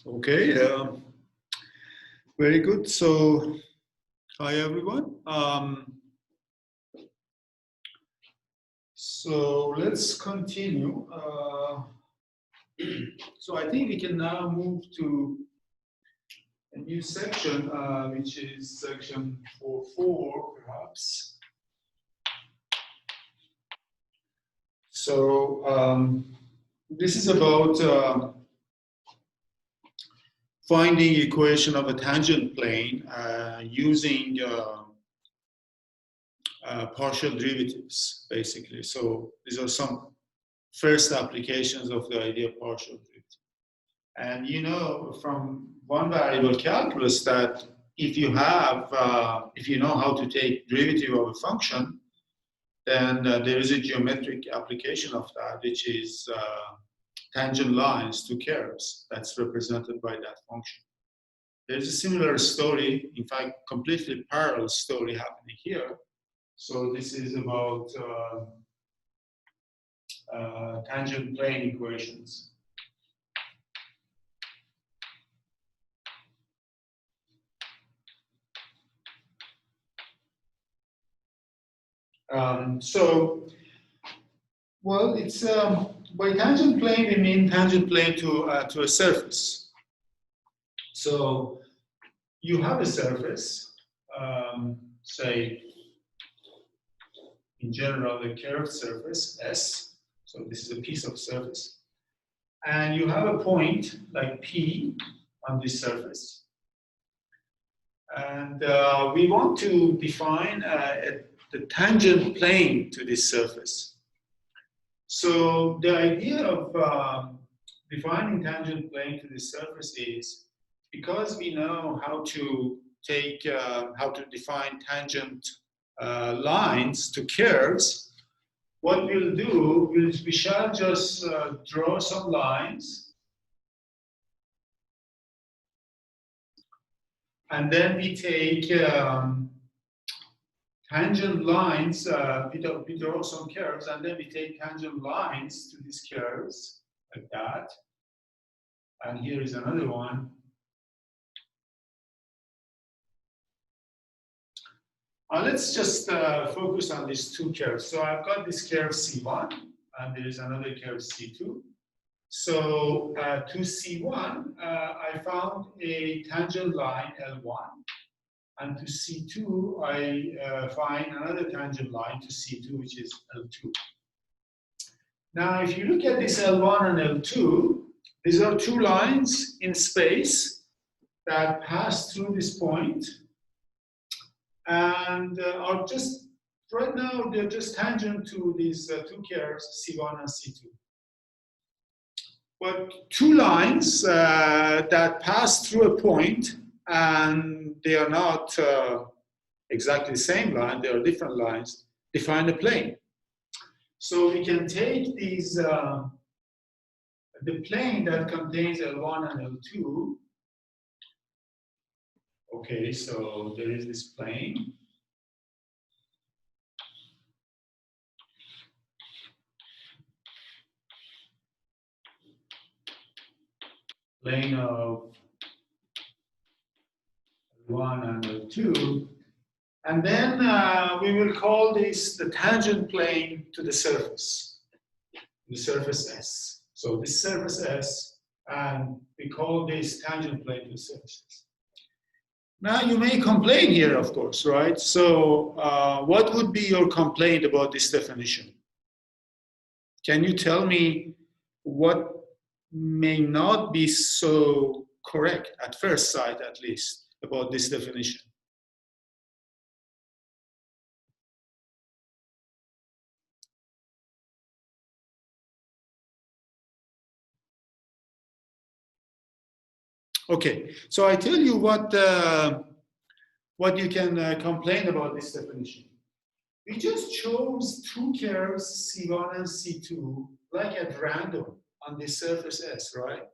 Okay, very good. So, hi everyone. So let's continue. So I think we can now move to a new section, which is section 4.4, perhaps. So this is about finding equation of a tangent plane using partial derivatives, basically. So these are some first applications of the idea of partial derivative. And you know from one variable calculus that if you know how to take derivative of a function, then there is a geometric application of that, which is tangent lines to curves that's represented by that function. There's a similar story, in fact, completely parallel story happening here. So this is about tangent plane equations. Well, it's by tangent plane we mean tangent plane to a surface. So you have a surface, say in general a curved surface S. So this is a piece of surface, and you have a point like P on this surface, and we want to define the tangent plane to this surface. So the idea of defining tangent plane to this surface is because we know how to define tangent lines to curves. What we'll do is we shall just draw some lines, and then we take tangent lines, we draw some curves, and then we take tangent lines to these curves, like that. And here is another one. Let's just focus on these two curves. So I've got this curve C1, and there is another curve C2. So to C1, I found a tangent line L1. And to C2, I find another tangent line to C2, which is L2. Now, if you look at this L1 and L2, these are two lines in space that pass through this point and are just, right now, they're just tangent to these two curves, C1 and C2. But two lines that pass through a point, and they are not exactly the same line, they are different lines, define a plane. So we can take these, the plane that contains L1 and L2. Okay, so there is this plane. Plane of L1 and L2. And then we will call this the tangent plane to the surface S. So this surface S, and we call this tangent plane to the surface S. Now you may complain here, of course, right? So what would be your complaint about this definition? Can you tell me what may not be so correct, at first sight at least, about this definition? Okay, so I tell you what you can complain about this definition. We just chose two curves, C1 and C2, like at random on the surface S, right?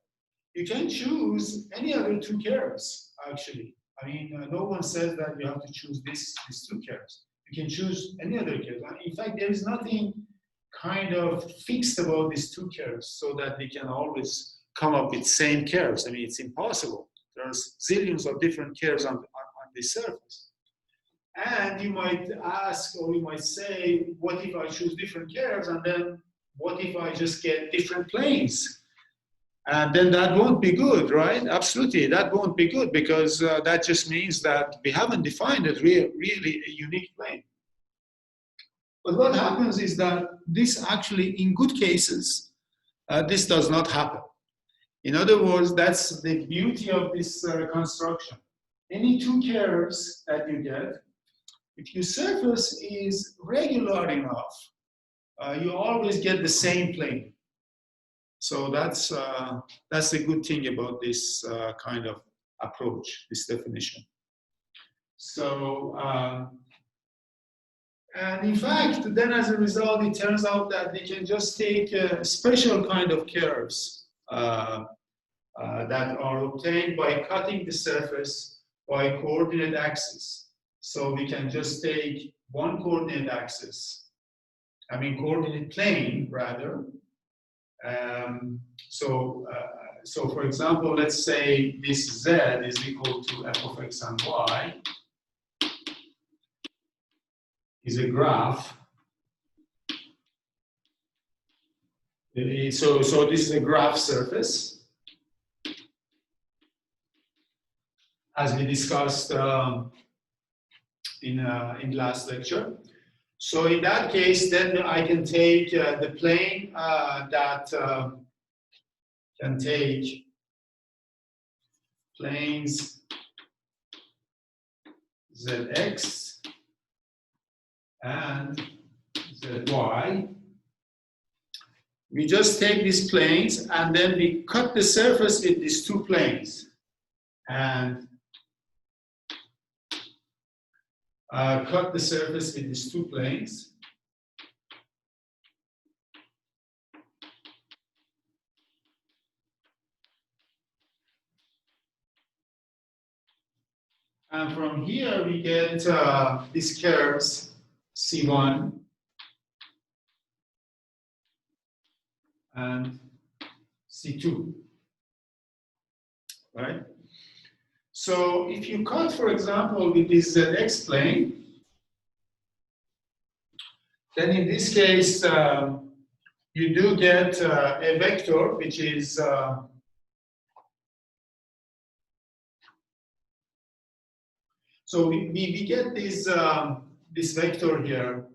You can choose any other two curves, actually. I mean, no one says that you have to choose these two curves. You can choose any other curve. In fact, there is nothing kind of fixed about these two curves, so that we can always come up with same curves. I mean, it's impossible. There's zillions of different curves on the surface. And you might ask, or you might say, what if I choose different curves, and then what if I just get different planes? And then that won't be good, right? Absolutely, that won't be good, because that just means that we haven't defined a really a unique plane. But what happens is that this actually, in good cases, this does not happen. In other words, that's the beauty of this construction. Any two curves that you get, if your surface is regular enough, you always get the same plane. So that's the good thing about this kind of approach, this definition. So, and in fact, then as a result, it turns out that we can just take special kind of curves that are obtained by cutting the surface by coordinate axis. So we can just take one coordinate axis, coordinate plane rather. So for example, let's say this z is equal to f of x and y is a graph. So this is a graph surface, as we discussed in last lecture. So in that case, then I can take the plane that can take planes zx and zy. We just take these planes and then we cut the surface with these two planes and cut the surface with these two planes. And from here we get these curves C1 and C2, right? So if you cut, for example, with this ZX plane, then in this case, you do get a vector which is so we get this this vector here,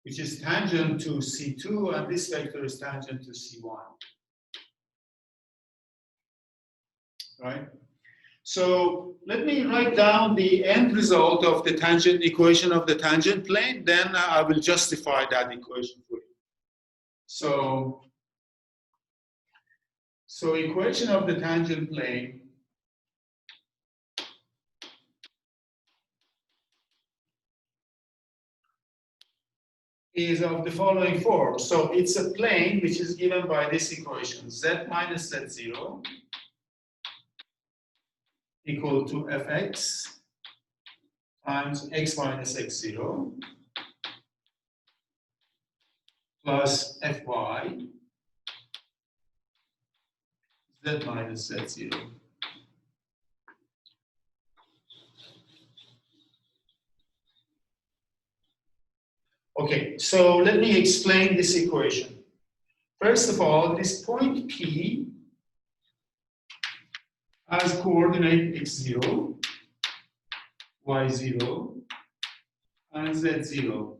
which is tangent to C2, and this vector is tangent to C1, right? So let me write down the end result of the tangent equation of the tangent plane, then I will justify that equation for you. So equation of the tangent plane is of the following form. So it's a plane which is given by this equation, z minus z0 equal to fx times x minus x0 plus fy z minus z0. Okay, so let me explain this equation. First of all, this point P has coordinate x0, y0, and z0.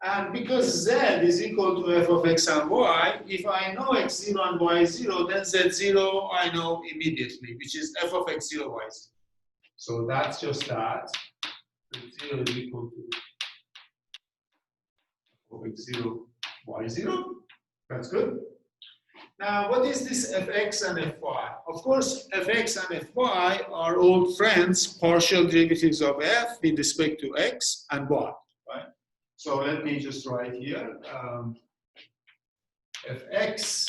And because z is equal to f of x and y, if I know x0 and y0, then z0 I know immediately, which is f of x0, y0. So that's just that. Z0 is equal to f of x0, y0. That's good. Now, what is this fx and fy? Of course, fx and fy are old friends, partial derivatives of f with respect to x and y, right? So let me just write here, fx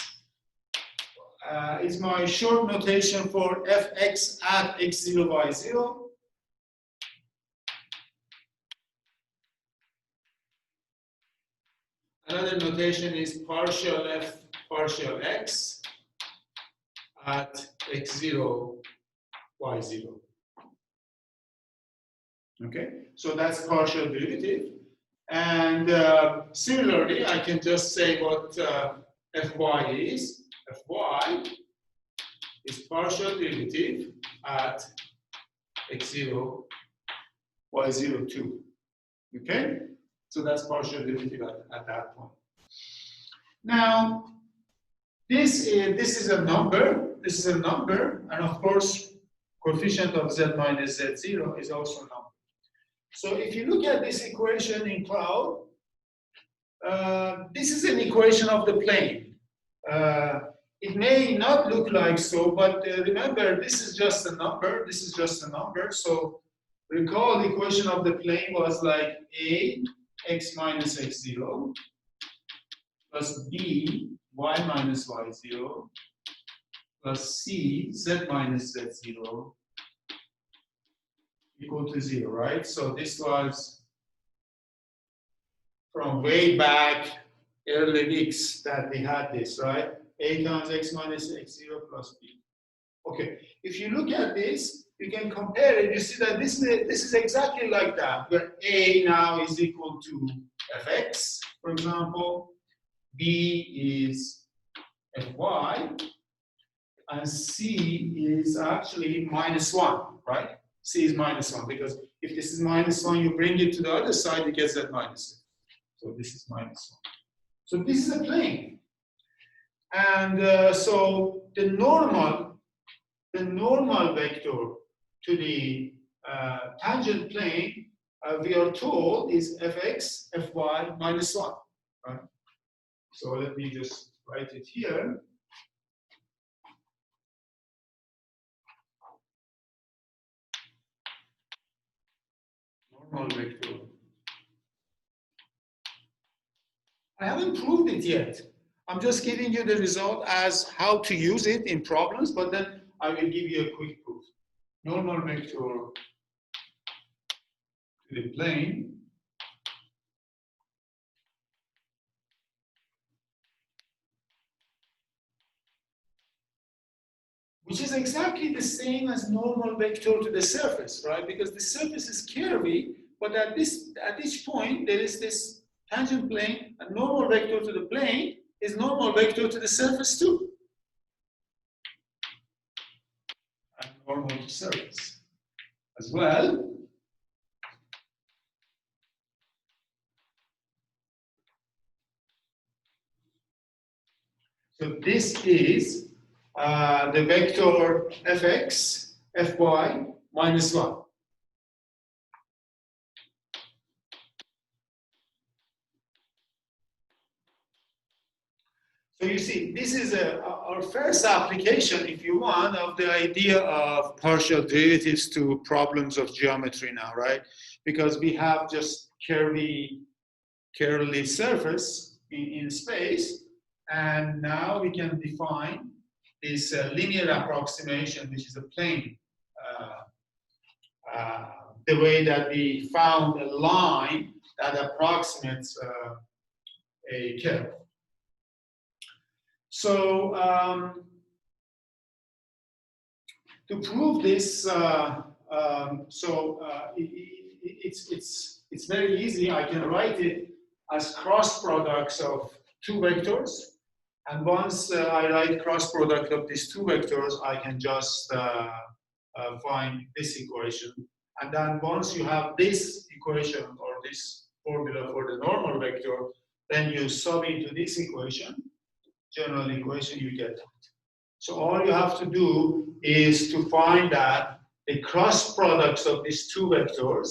is my short notation for fx at x0, y0. Another notation is partial f, partial x. at x0, y0. Okay, so that's partial derivative. And similarly, I can just say what fy is. Fy is partial derivative at x0, y0, 2. Okay, so that's partial derivative at that point. Now, this is a number. This is a number, and of course, coefficient of z minus z0 is also a number. So if you look at this equation in cloud, this is an equation of the plane. It may not look like so, but remember, this is just a number. This is just a number. So recall the equation of the plane was like a x minus x0 plus b y minus y0 plus c z minus z0 equal to 0, right? So this was from way back early weeks that we had this, right? A times x minus x0 plus b. Okay, if you look at this, you can compare it. You see that this is exactly like that, where a now is equal to fx, for example, b is fy, and c is actually -1, right? C is -1, because if this is -1, you bring it to the other side, you get that -1. So this is -1. So this is a plane. And so the normal vector to the tangent plane, we are told, is fx, fy, -1. Right? So let me just write it here. Normal vector. I haven't proved it yet. I'm just giving you the result as how to use it in problems, but then I will give you a quick proof. Normal vector to the plane which is exactly the same as normal vector to the surface, right? Because the surface is curvy, but at each point there is this tangent plane, a normal vector to the plane is normal vector to the surface too. And normal to surface as well. So this is the vector fx, fy, -1. So you see, this is our first application, if you want, of the idea of partial derivatives to problems of geometry now, right? Because we have just curly surface in space, and now we can define this linear approximation, which is a plane, the way that we found a line that approximates a curve. So to prove this, it's very easy. I can write it as cross products of two vectors, and once I write cross product of these two vectors, I can just find this equation. And then once you have this equation or this formula for the normal vector, then you sub into this equation, general equation, you get that. So all you have to do is to find that the cross products of these two vectors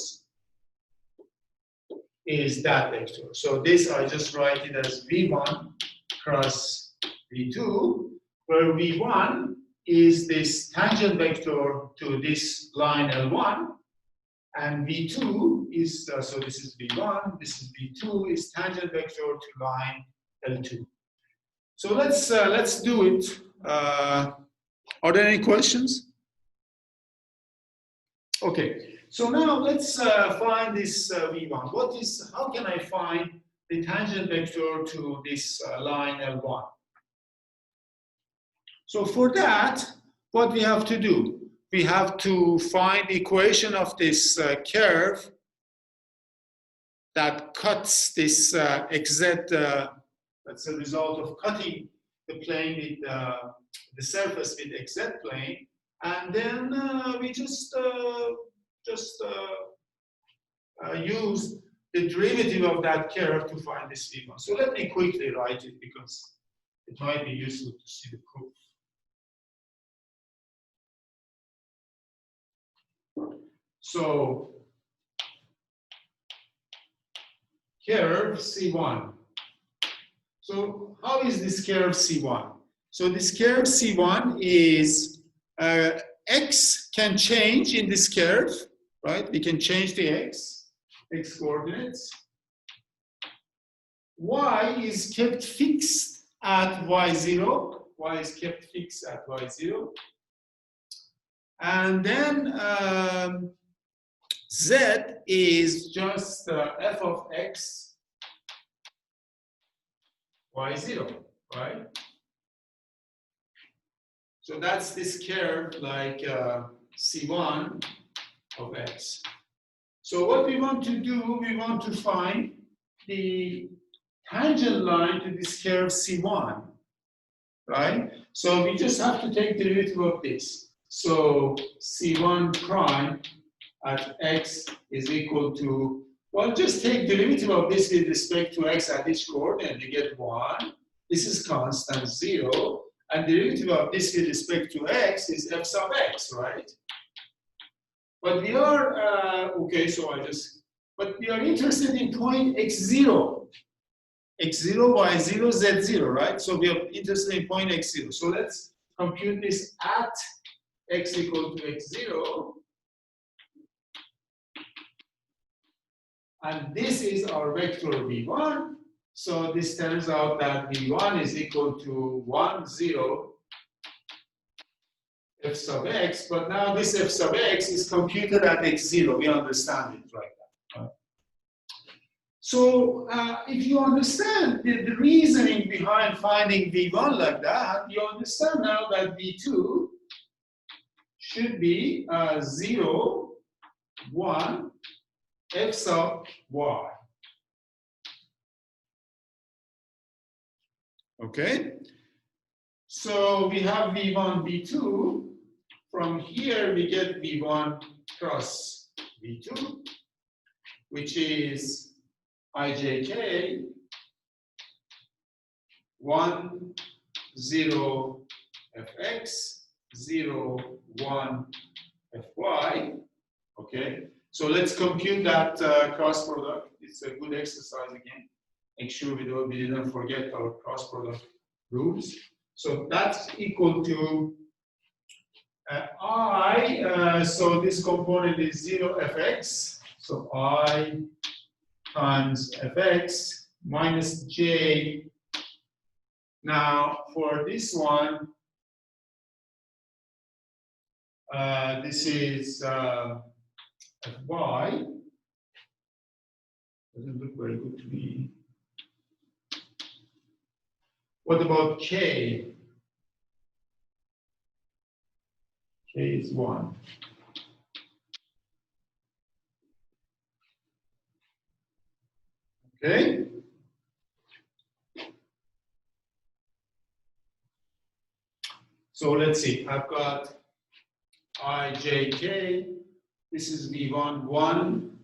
is that vector. So this, I just write it as V1 cross V2, where V1 is this tangent vector to this line L1, and V2 is, so this is V1, this is V2, is tangent vector to line L2. So let's do it. Are there any questions? Okay, so now let's find this V1. How can I find the tangent vector to this line L1? So for that, what we have to do? We have to find the equation of this curve that cuts this XZ, that's a result of cutting the plane with the surface with XZ plane, and then we just use the derivative of that curve to find this V1. So let me quickly write it because it might be useful to see the proof. So curve C1. So how is this curve C1? So this curve C1 is X can change in this curve, right? We can change the X coordinates. Y is kept fixed at Y0. Y is kept fixed at Y0. And then Z is just f of X Y0, right? So that's this curve like C1 of X. So what we want to do, we want to find the tangent line to this curve C1, right? So we just have to take the derivative of this. So C1 prime at X is equal to, well, just take derivative of this with respect to X at each coordinate, you get 1. This is constant 0. And derivative of this with respect to X is f sub X, right? But we are, okay, so but we are interested in point X0. X0, Y0, Z0, right? So we are interested in point X0. So let's compute this at X equal to X0. And this is our vector V1. So this turns out that V1 is equal to 1, 0, f sub X. But now this f sub X is computed at X0. We understand it right now. Right? So if you understand the reasoning behind finding V1 like that, you understand now that V2 should be 0, 1, f sub Y. Okay, so we have V1, V2. From here, we get V1 cross V2, which is IJK 1, 0, Fx, 0, 1, Fy. Okay, so let's compute that cross product. It's a good exercise again. Make sure we didn't forget our cross product rules. So that's equal to I, so this component is 0 Fx. So I times Fx minus J. Now for this one, this is Fy. Doesn't look very good to me. What about K? K is 1. Okay. So let's see. I've got IJK. This is V1, 1,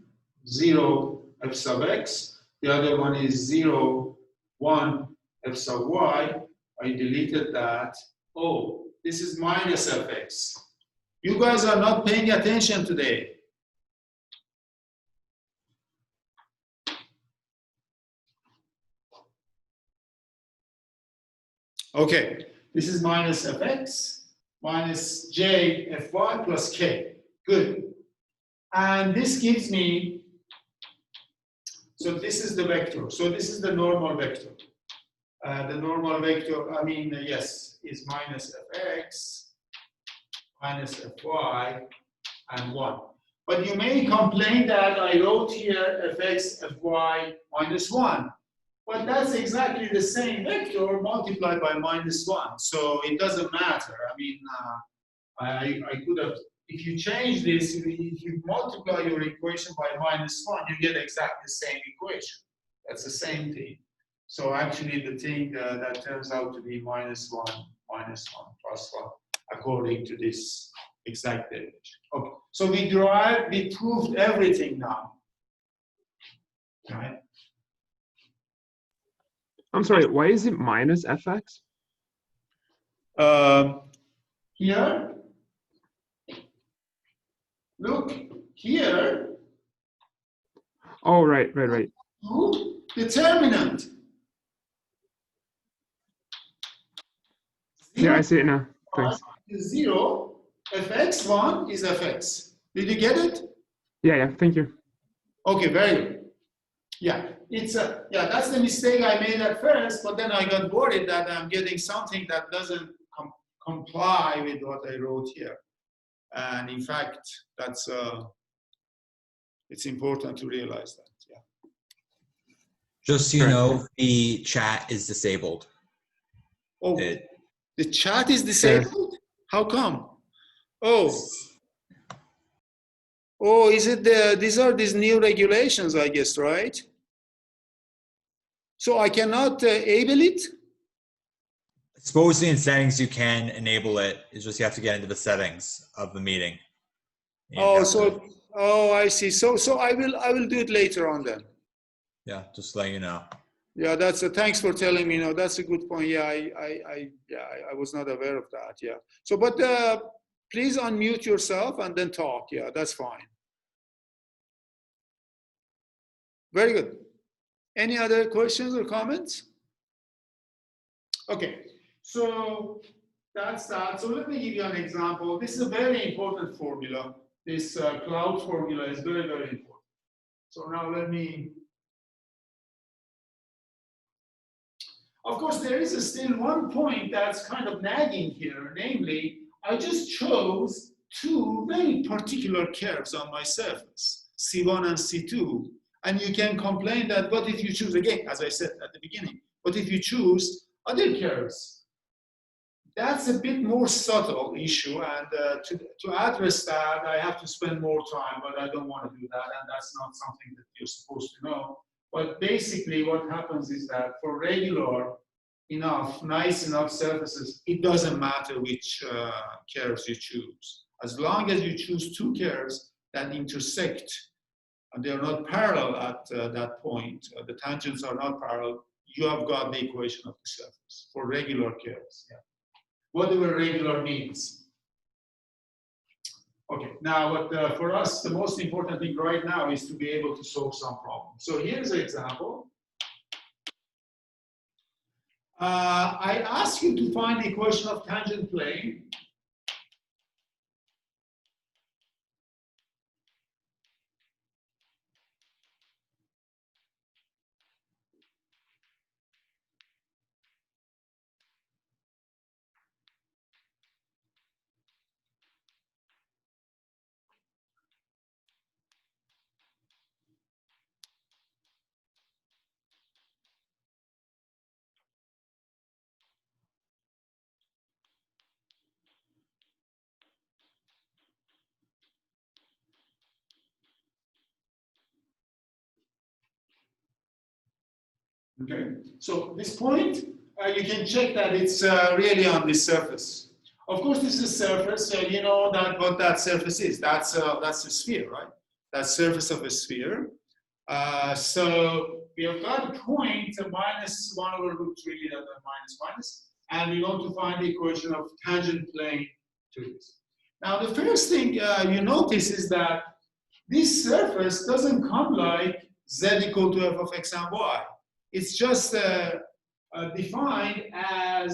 0, F sub X. The other one is 0, 1, F sub Y. I deleted that. Oh, this is minus Fx. You guys are not paying attention today. Okay, this is minus Fx, minus J Fy plus K. Good. And this gives me, so this is the vector. So this is the normal vector. The normal vector, I mean, yes, is minus Fx, minus Fy, and 1. But you may complain that I wrote here Fx, Fy, minus 1. But that's exactly the same vector multiplied by -1. So it doesn't matter. I mean, I could have, if you change this, if you multiply your equation by -1, you get exactly the same equation. That's the same thing. So actually the thing that turns out to be -1, -1, +1, according to this exact derivation. Okay, so we proved everything now. Right? I'm sorry, why is it minus fx? Here, look, here, Oh, right. determinant. Yeah, I see it now. Thanks. 0, fx1 is fx. Did you get it? Yeah, thank you. Okay, very good. Yeah, that's the mistake I made at first, but then I got worried that I'm getting something that doesn't comply with what I wrote here. And in fact, that's it's important to realize that. Yeah. Just so you know, the chat is disabled. Oh, the chat is disabled? How come? Oh, is it these are these new regulations, I guess, right? So I cannot enable it? Supposedly in settings you can enable it. It's just you have to get into the settings of the meeting. I see. So I will do it later on then. Yeah, just let you know. Yeah, that's thanks for telling me. No, that's a good point. Yeah, I was not aware of that. Yeah. So, but please unmute yourself and then talk. Yeah, that's fine. Very good. Any other questions or comments? Okay, so that's that. So let me give you an example. This is a very important formula. This cloud formula is very, very important. So now let me. Of course, there is still one point that's kind of nagging here, namely, I just chose two very particular curves on my surface, C1 and C2. And you can complain that, what if you choose, again, as I said at the beginning, what if you choose other curves? That's a bit more subtle issue, and to address that, I have to spend more time, but I don't want to do that, and that's not something that you're supposed to know. But basically what happens is that for regular enough, nice enough surfaces, it doesn't matter which curves you choose. As long as you choose two curves that intersect, and they are not parallel at that point, the tangents are not parallel, you have got the equation of the surface for regular curves. Yeah. Whatever regular means. Okay, now what for us, the most important thing right now is to be able to solve some problem. So here's an example. I ask you to find the equation of tangent plane. Okay, so this point, you can check that it's really on this surface. Of course, this is surface, you know that what that surface is. That's a sphere, right? That's surface of a sphere. So we have got a point, -1/√3, minus, and we want to find the equation of tangent plane to this. Now, the first thing you notice is that this surface doesn't come like z equal to f of x and y. It's just defined as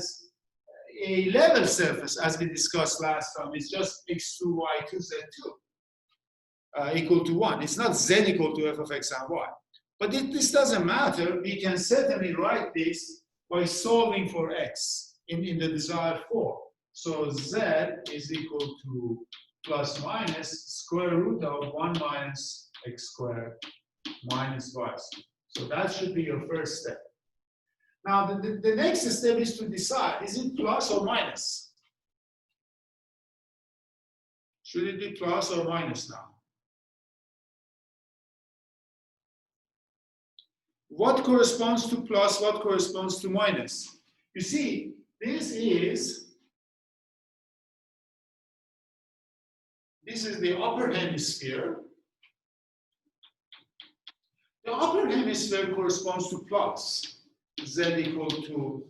a level surface, as we discussed last time. It's just x2, y2, z2 equal to 1. It's not z equal to f of x and y. But this doesn't matter. We can certainly write this by solving for x in the desired form. So z is equal to plus minus square root of 1 minus x squared minus y. So that should be your first step. Now, the next step is to decide, is it plus or minus? Should it be plus or minus now? What corresponds to plus, what corresponds to minus? You see, this is the upper hemisphere. The upper hemisphere corresponds to plus, z equal to,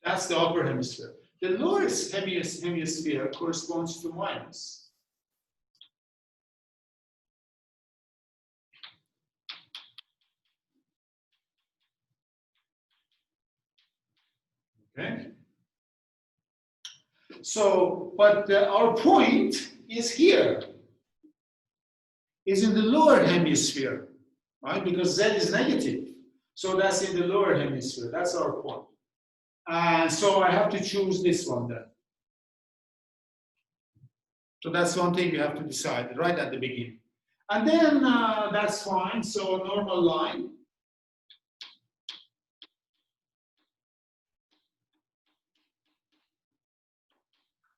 that's the upper hemisphere. The lower hemisphere corresponds to minus. Okay? So, but our point is here, is in the lower hemisphere, right? Because z is negative. So that's in the lower hemisphere. That's our point. And so I have to choose this one then. So that's one thing we have to decide right at the beginning. And then that's fine. So a normal line.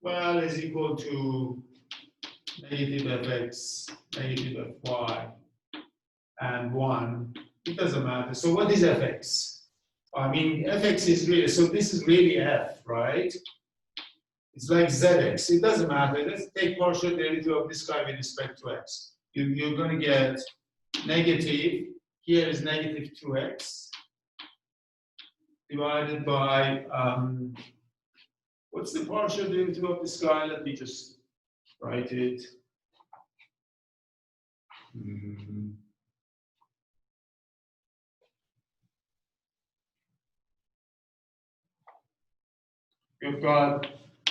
Well, is equal to negative fx, negative fy, and 1. It doesn't matter. So what is fx? I mean, fx is really, so this is really f, right? It's like zx. It doesn't matter. Let's take partial derivative of this guy with respect to x. You're going to get negative, here is negative 2x, divided by, what's the partial derivative of this guy? Let me just write it. We've got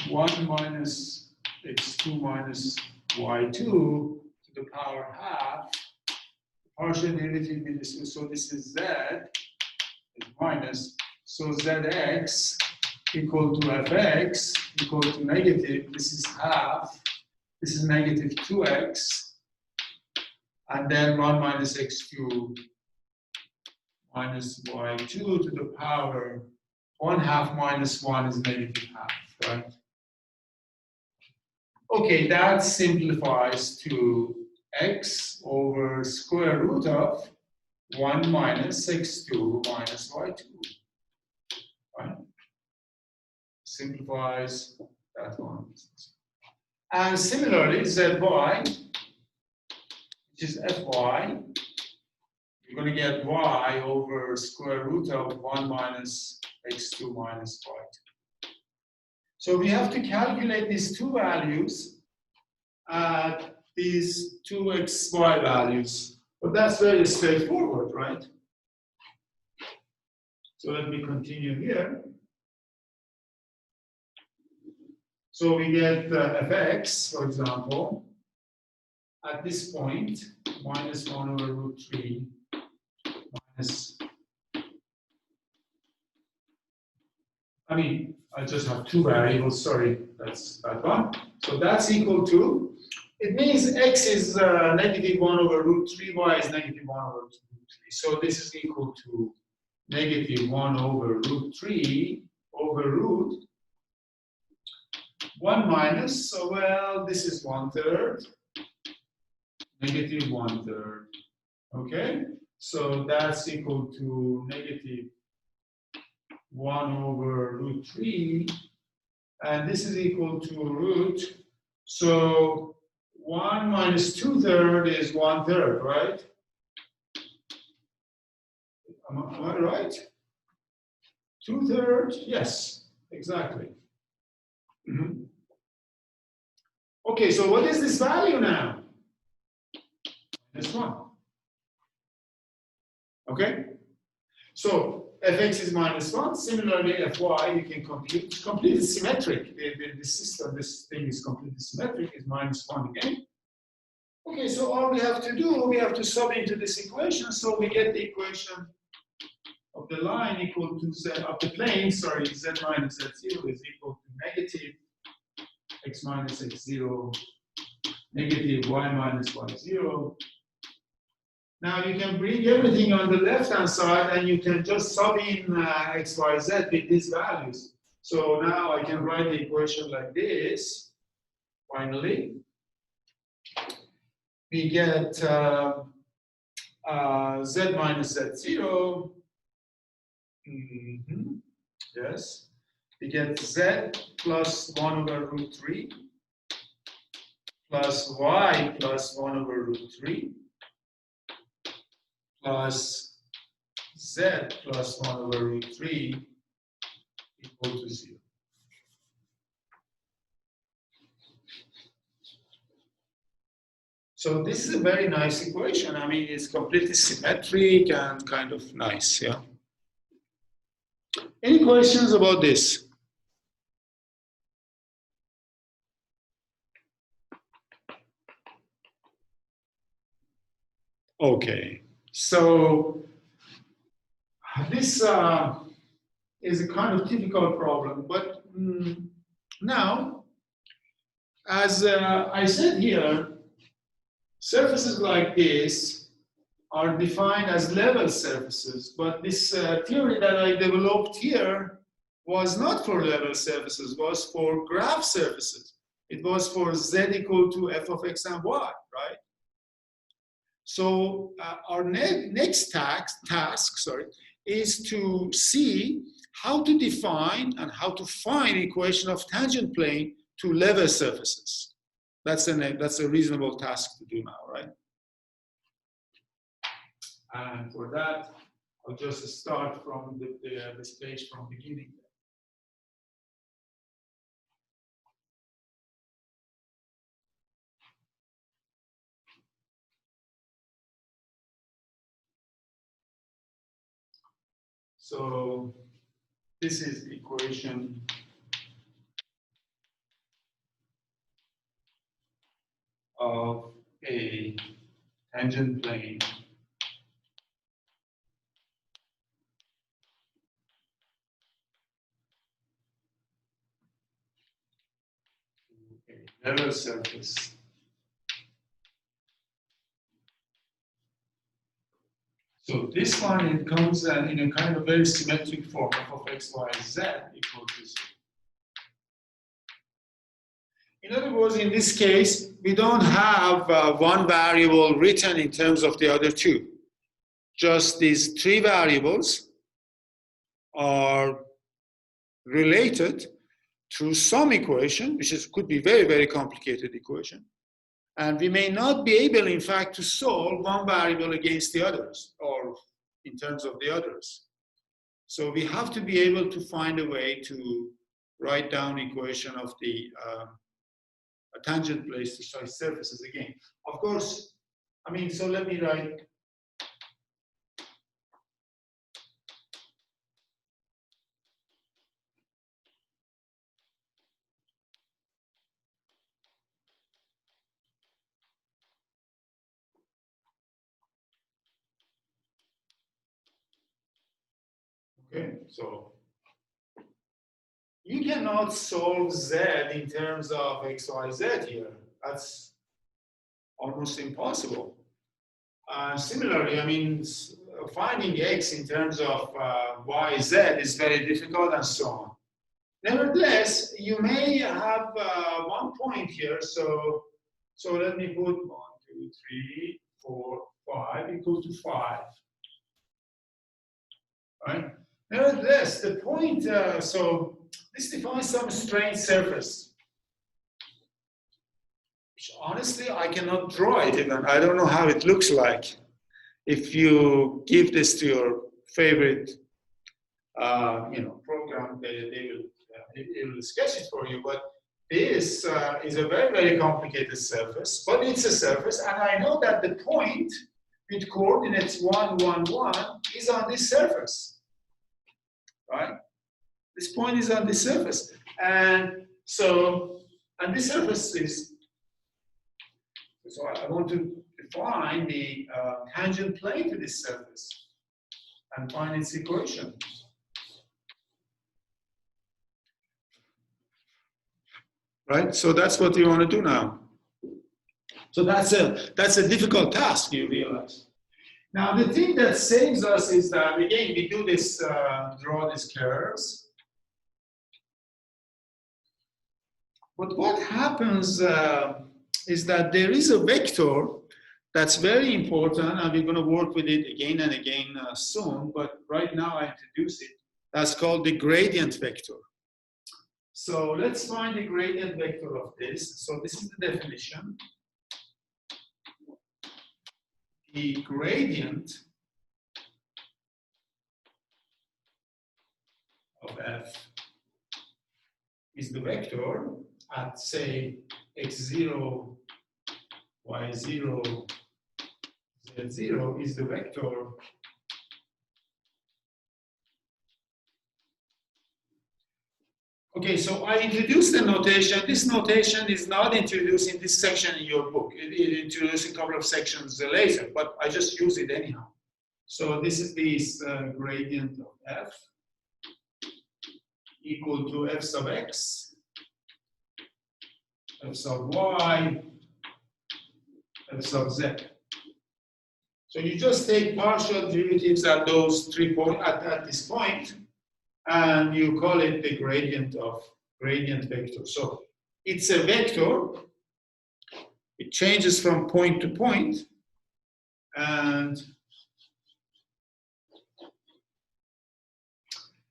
1 minus x2 minus y2 to the power half. Partial derivative with this, so this is z is minus. So zx equal to fx equal to negative. This is half. This is negative 2x. And then 1 minus x2 minus y2 to the power 1/2 minus 1 is negative half, right? Okay, that simplifies to x over square root of 1 minus x2 minus y2, right? Simplifies that one. And similarly, zy, which is fy, you're going to get y over square root of 1 minus x2 minus y2. So we have to calculate these two values at these two xy values. But that's very straightforward, right? So let me continue here. So we get fx, for example, at this point, minus 1 over root 3 minus, I just have two variables, sorry, that's that one. So that's equal to, it means x is negative 1 over root 3, y is negative 1 over root 3. So this is equal to negative 1 over root 3 over root 1 minus, so well, this is 1/3, negative 1/3, okay? So that's equal to negative 1 over root 3, and this is equal to root, so 1 minus 2/3 is 1/3, right? Am I right? 2/3, yes, exactly. Okay, so what is this value now? This one. Okay? So fx is minus 1. Similarly, fy, you can compute. It's completely symmetric. The system, this thing is completely symmetric, is minus 1 again. Okay, so all we have to do, we have to sub into this equation. So we get the equation of the line equal to z, of the plane, sorry, z minus z0 is equal to negative x minus x0, negative y minus y0, Now you can bring everything on the left-hand side and you can just sub in x, y, z with these values. So now I can write the equation like this. Finally, we get z minus z0. Yes. We get z plus 1 over root 3 plus y plus 1 over root 3 plus z plus 1 over root 3 equal to 0. So this is a very nice equation. I mean, it's completely symmetric and kind of nice, yeah. Any questions about this? Okay, so this is a kind of typical problem, but now, as I said here, surfaces like this are defined as level surfaces, but this theory that I developed here was not for level surfaces, was for graph surfaces. It was for z equal to f of x and y, right? So our next task, is to see how to define and how to find equation of tangent plane to level surfaces. That's a reasonable task to do now, right? And for that, I'll just start from this page from beginning. So this is equation of a tangent plane to a level surface So this one, it comes in a kind of very symmetric form, f of x, y, z equal to 0. In other words, in this case, we don't have one variable written in terms of the other two. Just these three variables are related through some equation, which could be very, very complicated equation. And we may not be able, in fact, to solve one variable against the others, or in terms of the others. So we have to be able to find a way to write down equation of the tangent planes to size surfaces again. Of course, I mean, so let me write. Okay, so you cannot solve z in terms of x, y, z here. That's almost impossible. Similarly, I mean, finding x in terms of y, z is very difficult and so on. Nevertheless, you may have one point here. So let me put 1, 2, 3, 4, 5 equal to 5. Right? Nevertheless, the point, so this defines some strained surface. Which honestly, I cannot draw it even. I don't know how it looks like. If you give this to your favorite program, they will sketch it for you. But this is a very, very complicated surface, but it's a surface. And I know that the point with coordinates 1, 1, 1 is on this surface. Right? This point is on this surface. And so, and this surface is, so I want to define the tangent plane to this surface and find its equation. Right? So that's what we want to do now. So that's a difficult task, you realize. Now, the thing that saves us is that, again, we do this, draw these curves. But what happens is that there is a vector that's very important, and we're going to work with it again and again soon, but right now I introduce it. That's called the gradient vector. So let's find the gradient vector of this. So this is the definition. The gradient of f is the vector at, say, x0, y0, z0 is the vector Okay, so I introduced the notation. This notation is not introduced in this section in your book. It introduced a couple of sections later, but I just use it anyhow. So this is this gradient of f equal to f sub x, f sub y, f sub z. So you just take partial derivatives at those 3 points, at this point, and you call it the gradient vector. So it's a vector. It changes from point to point, and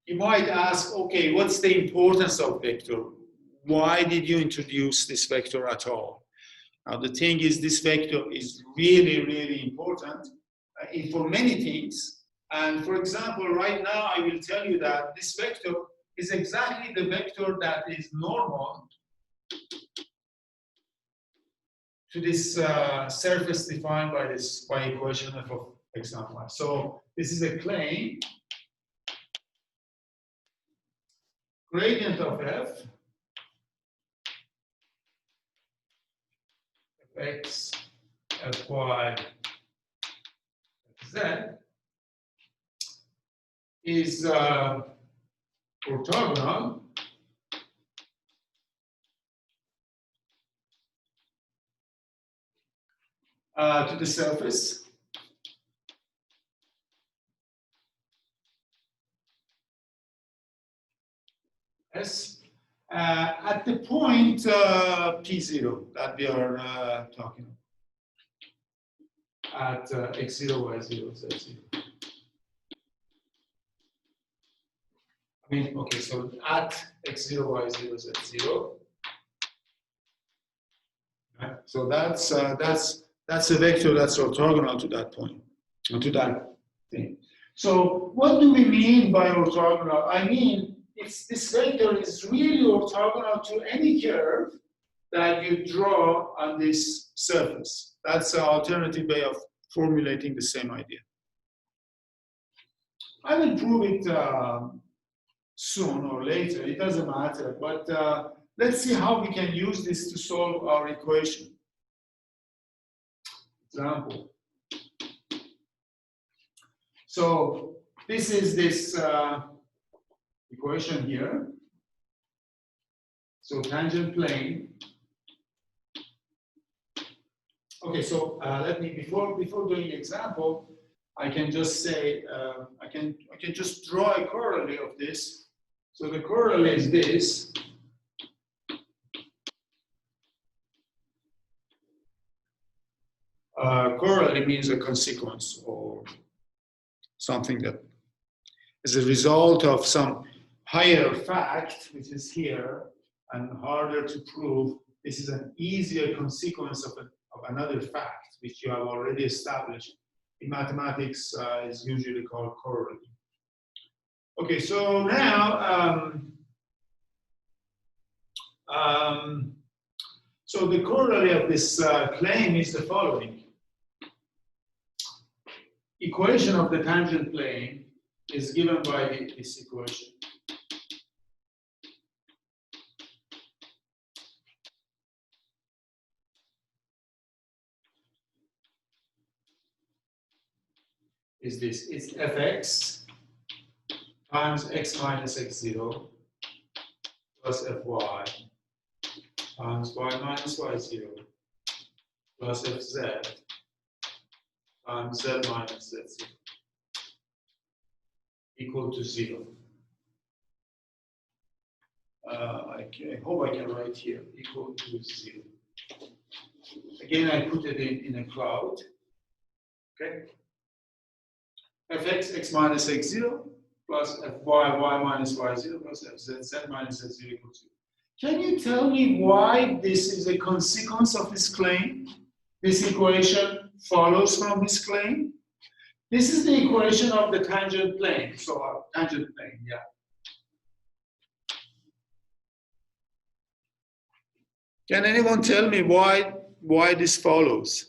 you might ask, okay, what's the importance of vector? Why did you introduce this vector at all? Now, the thing is, this vector is really, really important for many things. And for example, right now, I will tell you that this vector is exactly the vector that is normal to this surface defined by equation f of x naught y. So this is a claim. Gradient of f, x, fy, fz is orthogonal to the surface S at the point P0 that we are talking about, at x0, y0, z0. I mean, okay, so at x0, y0, z0. Right? So that's a vector that's orthogonal to that point, to that thing. So what do we mean by orthogonal? I mean, this vector is really orthogonal to any curve that you draw on this surface. That's an alternative way of formulating the same idea. I will prove it soon or later, it doesn't matter, but let's see how we can use this to solve our equation. Example. So this is this equation here. So tangent plane. Okay, so let me before doing the example, I can just say I can just draw a corollary of this. So the corollary is this. Corollary means a consequence or something that is a result of some higher fact, which is here, and harder to prove. This is an easier consequence of another fact, which you have already established. In mathematics, is usually called corollary. Okay, so now, so the corollary of this claim is the following. Equation of the tangent plane is given by this equation. Is this, it's fx times x minus x0 plus fy times y minus y0 plus fz times z minus z0 equal to 0. I hope I can write here equal to 0. Again, I put it in a cloud. Okay. fx x minus x0 plus fy y minus y0 plus fz z minus z0 equal to 0. Can you tell me why this is a consequence of this claim? This equation follows from this claim. This is the equation of the tangent plane. So tangent plane, yeah. Can anyone tell me why this follows?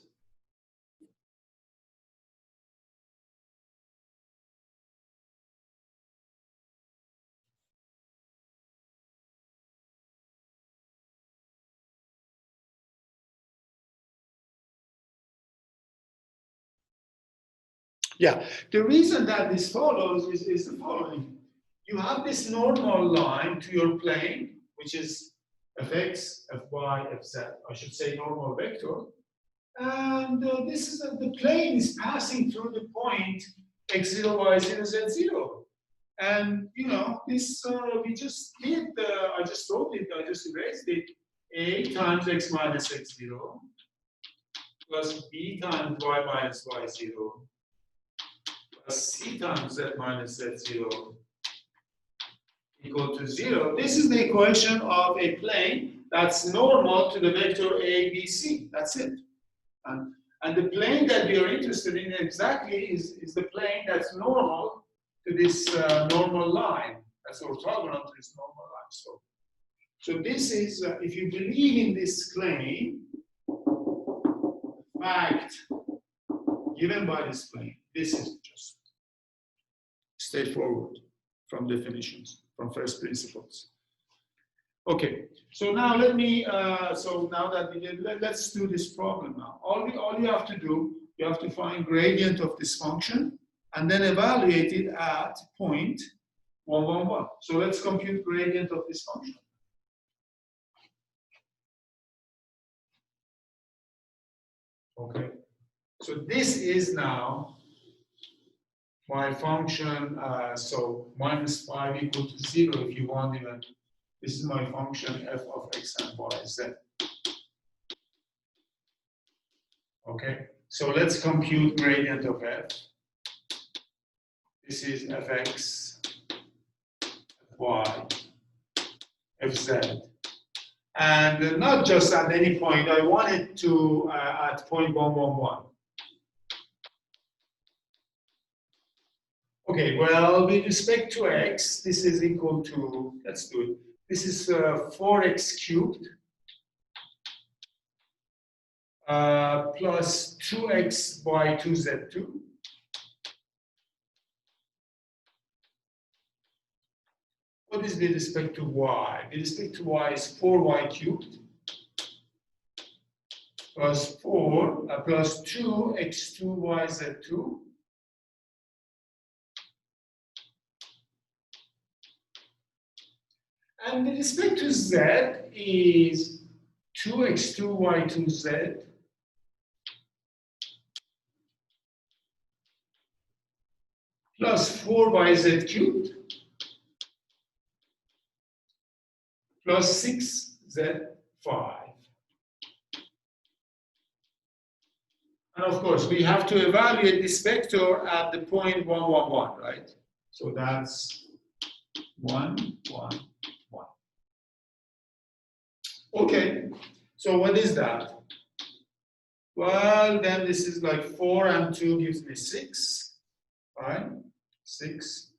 Yeah, the reason that this follows is the following. You have this normal line to your plane, which is fx, fy, fz, I should say normal vector. And this is the plane is passing through the point x0, y0, z0. And you know, this we just did, I just wrote it, I just erased it. A times x minus x0 plus b times y minus y0 plus c times z minus z0 equal to 0. This is the equation of a plane that's normal to the vector a, b, c. That's it. And the plane that we are interested in exactly is the plane that's normal to this normal line. That's orthogonal to this normal line. So this is, if you believe in this claim, fact given by this plane, this is just straightforward from definitions, from first principles. Okay, so now let me, so now that we did, let's do this problem now. All you have to do, you have to find gradient of this function and then evaluate it at point 1, 1, 1. So let's compute gradient of this function. Okay, so this is now my function, so minus 5 equal to 0 if you want even. This is my function f of x and y, z. Okay, so let's compute gradient of f. This is fx, fy, fz. And not just at any point, I want it to at point 1, 1, 1. Okay, well, with respect to x, this is equal to, let's do it. This is 4x cubed plus 2x by 2z2. What is with respect to y? With respect to y is 4y cubed plus 4 plus 2x2yz2 and with respect to z is 2x2y2z plus 4yz cubed plus 6z5. And of course, we have to evaluate this vector at the point 1, 1, 1, right? So that's 1, 1, 1. Okay, so what is that? Well, then this is like 4 and 2 gives me 6, right? 6.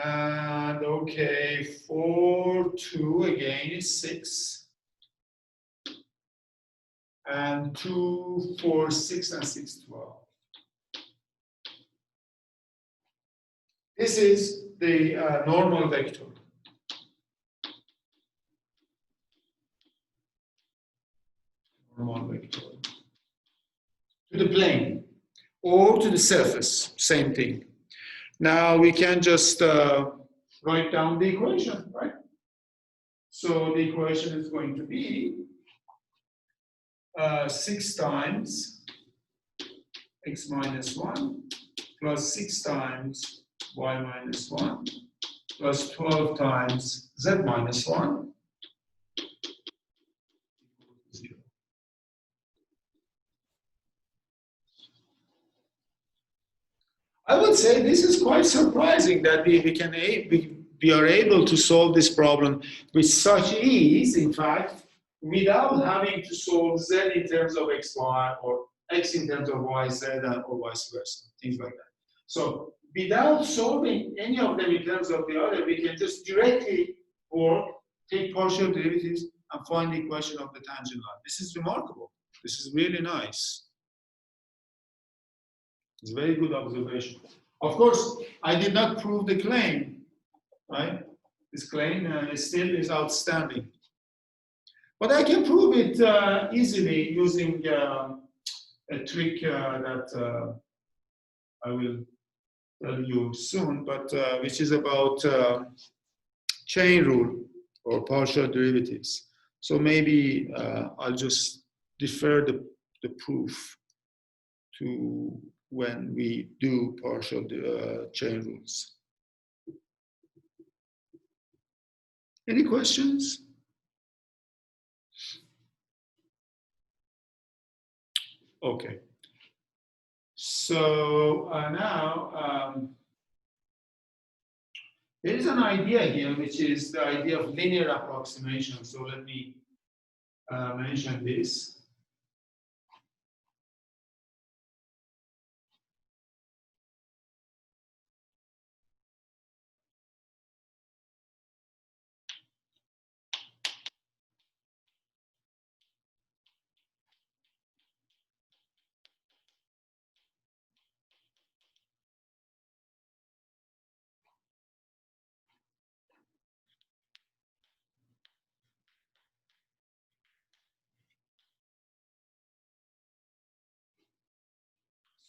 And okay, 4, 2 again is 6. And 2, 4, 6, and 6, 12. This is the normal vector. Normal vector. To the plane or to the surface, same thing. Now we can just write down the equation, right? So the equation is going to be 6 times x minus 1 plus 6 times y minus 1 plus 12 times z minus 1 equals 0. I would say this is quite surprising that we are able to solve this problem with such ease, in fact, without having to solve z in terms of xy or x in terms of yz or vice versa, things like that. So without solving any of them in terms of the other, we can just directly work, take partial derivatives, and find the equation of the tangent line. This is remarkable. This is really nice. It's a very good observation. Of course, I did not prove the claim, right? This claim still is outstanding. But I can prove it easily using a trick that I will tell you soon, but which is about chain rule or partial derivatives. So maybe I'll just defer the proof to when we do partial chain rules. Any questions? Okay. So now there is an idea here, which is the idea of linear approximation. So let me mention this.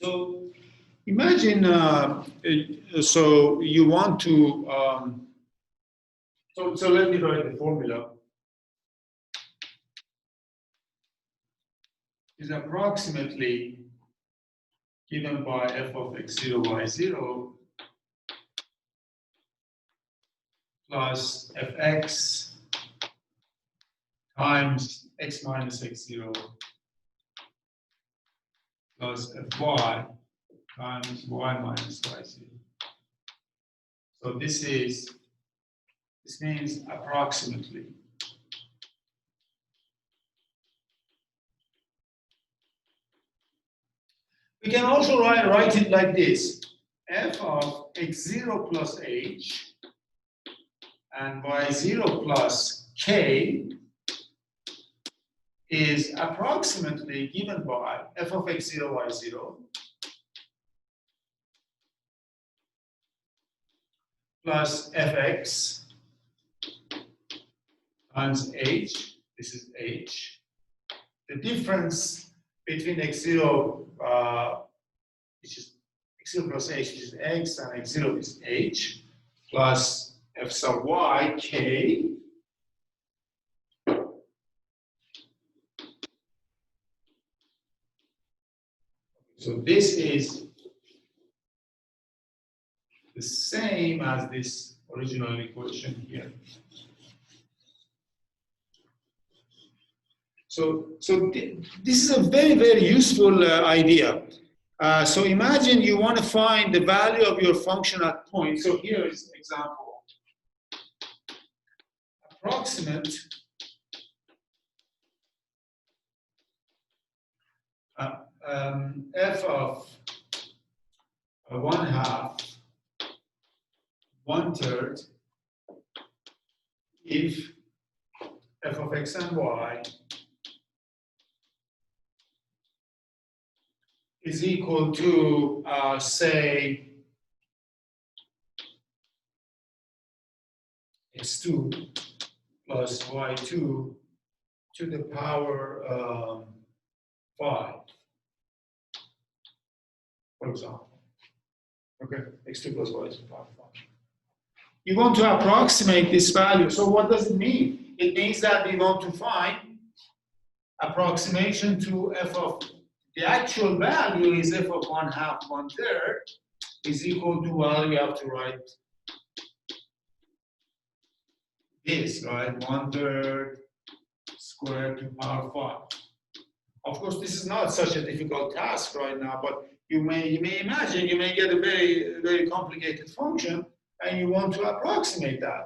So imagine, so you want to, so let me write the formula. Is approximately given by f of x0, y0 plus fx times x minus x0 plus fy times y minus y0. So this means approximately. We can also write it like this: f of x0 plus h and y0 plus k is approximately given by f of x0, y0 plus fx times h. This is h. The difference between x0, which is x0 plus h, which is x, and x0 is h, plus f sub y, k. So this is the same as this original equation here. So this is a very, very useful idea. So imagine you want to find the value of your function at point. So here is an example. Approximate f of 1/2, 1/3 if f of x and y is equal to, say, x2 plus y2 to the power 5, for example. Okay, x2 plus y to the power 5. You want to approximate this value. So what does it mean? It means that we want to find approximation to f of the actual value is f of 1/2, 1/3 is equal to, well, we have to write this, right? 1/3 squared to the power 5. Of course, this is not such a difficult task right now, but you may imagine you may get a very complicated function and you want to approximate that.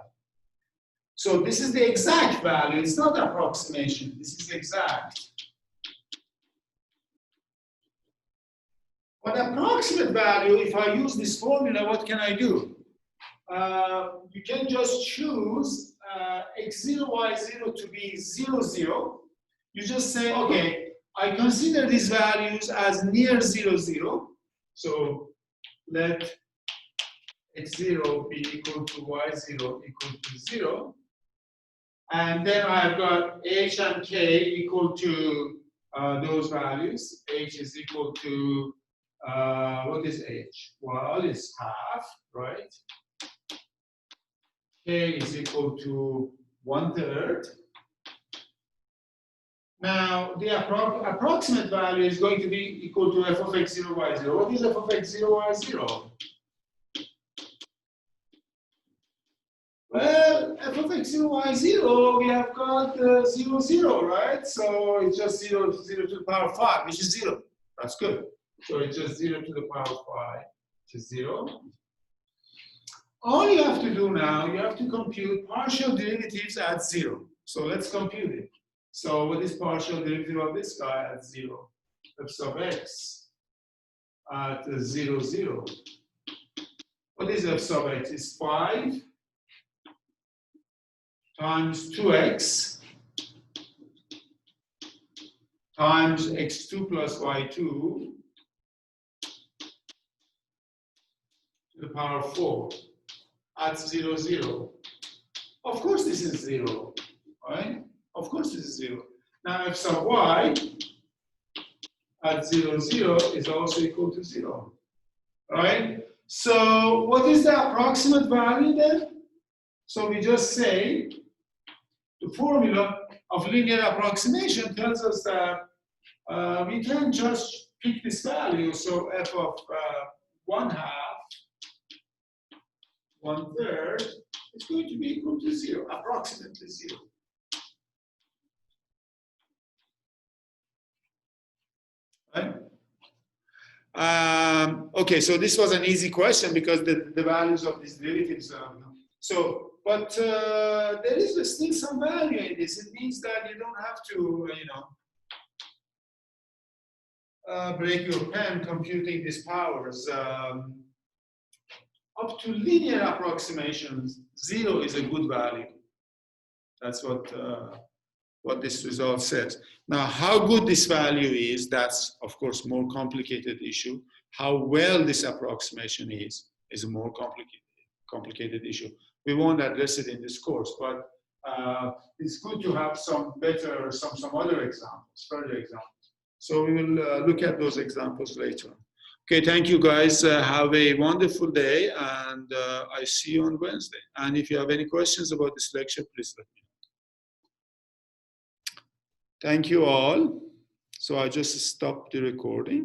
So this is the exact value. It's not approximation. This is exact. But approximate value, if I use this formula, what can I do? You can just choose x0, y0 to be 0, 0. You just say, okay, I consider these values as near 0, 0. So let x0 be equal to y0 equal to 0. And then I've got h and k equal to those values. H is equal to, what is h? Well, it's half, right? K is equal to 1/3. Now, the approximate value is going to be equal to f of x0, y0. What is f of x0, y0? Well, f of x0, y0, we have got 0, 0, right? So it's just 0, 0 to the power 5, which is 0. That's good. So it's just 0 to the power 5, which is 0. All you have to do now, you have to compute partial derivatives at 0. So let's compute it. So what is partial derivative of this guy at 0? F sub x at 0, 0. What is f sub x? It's 5 times 2x times x2 plus y2 to the power 4 at 0, 0. Of course this is 0, right? Of course this is 0. Now f sub y at 0, 0 is also equal to 0, right? So what is the approximate value then? So we just say the formula of linear approximation tells us that we can just pick this value. So f of 1/2, 1/3 is going to be equal to 0, approximately 0. Right? Okay, so this was an easy question because the values of these derivatives are. But there is still some value in this. It means that you don't have to, break your pen computing these powers. Up to linear approximations, 0 is a good value. That's what this result says. Now, how good this value is, that's, of course, more complicated issue. How well this approximation is a more complicated issue. We won't address it in this course, but it's good to have some other examples, further examples. So we will look at those examples later on. Okay, thank you guys. Have a wonderful day, and I see you on Wednesday. And if you have any questions about this lecture, please let me know. Thank you all. So I just stopped the recording.